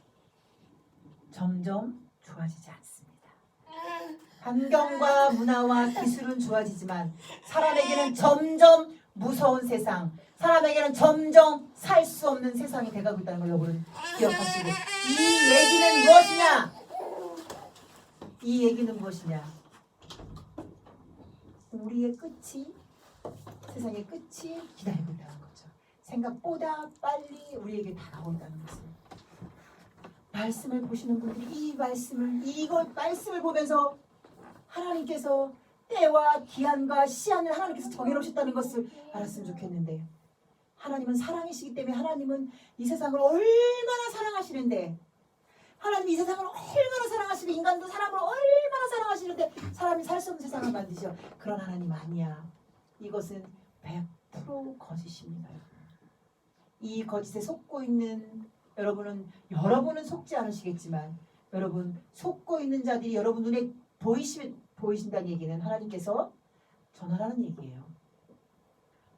점점 좋아지지 않습니다. 환경과 문화와 기술은 좋아지지만 사람에게는 점점 무서운 세상, 사람에게는 점점 살 수 없는 세상이 돼가고 있다는 걸 여러분 기억하시고, 이 얘기는 무엇이냐? 우리의 끝이, 세상의 끝이 기다리고 있다는 거죠. 생각보다 빨리 우리에게 다가오고 있다는 것을. 말씀을 보시는 분들이 이걸 말씀을 보면서 하나님께서 때와 기한과 시한을 하나님께서 정해놓으셨다는 것을 알았으면 좋겠는데, 하나님은 사랑이시기 때문에 하나님은 이 세상을 얼마나 사랑하시는데, 하나님이 이 세상을 얼마나 사랑하시는데, 인간도 사람을 얼마나 사랑하시는데 사람이 살 수 없는 세상을 만드셔. 그런 하나님 아니야. 이것은 100% 거짓입니다. 이 거짓에 속고 있는 여러분은 속지 않으시겠지만, 여러분 속고 있는 자들이 여러분 눈에 보이신다는 얘기는 하나님께서 전하라는 얘기예요.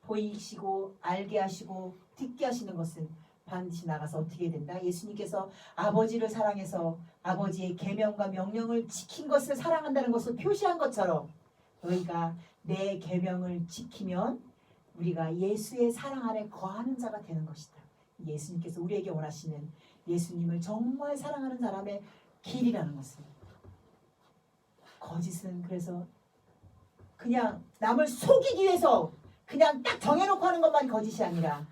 보이시고 알게 하시고 듣게 하시는 것은 반드시 나가서 어떻게 된다? 예수님께서 아버지를 사랑해서 아버지의 계명과 명령을 지킨 것을 사랑한다는 것을 표시한 것처럼, 너희가 내 계명을 지키면 우리가 예수의 사랑 안에 거하는 자가 되는 것이다. 예수님께서 우리에게 원하시는 예수님을 정말 사랑하는 사람의 길이라는 것을. 거짓은 그래서 그냥 남을 속이기 위해서 그냥 딱 정해놓고 하는 것만 거짓이 아니라,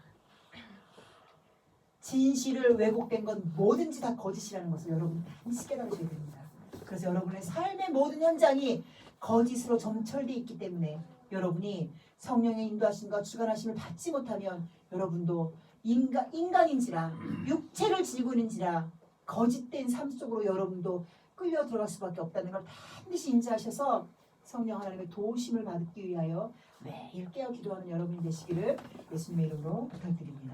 진실을 왜곡된 건 뭐든지 다 거짓이라는 것을 여러분 반드시 깨달으셔야 됩니다. 그래서 여러분의 삶의 모든 현장이 거짓으로 점철되어 있기 때문에 여러분이 성령의 인도하심과 주관하심을 받지 못하면 여러분도 인간인지라 육체를 지니고 있는지라 거짓된 삶 속으로 여러분도 끌려 들어갈 수밖에 없다는 걸 반드시 인지하셔서 성령 하나님의 도우심을 받기 위하여 매일 깨어 기도하는 여러분이 되시기를 예수님의 이름으로 부탁드립니다.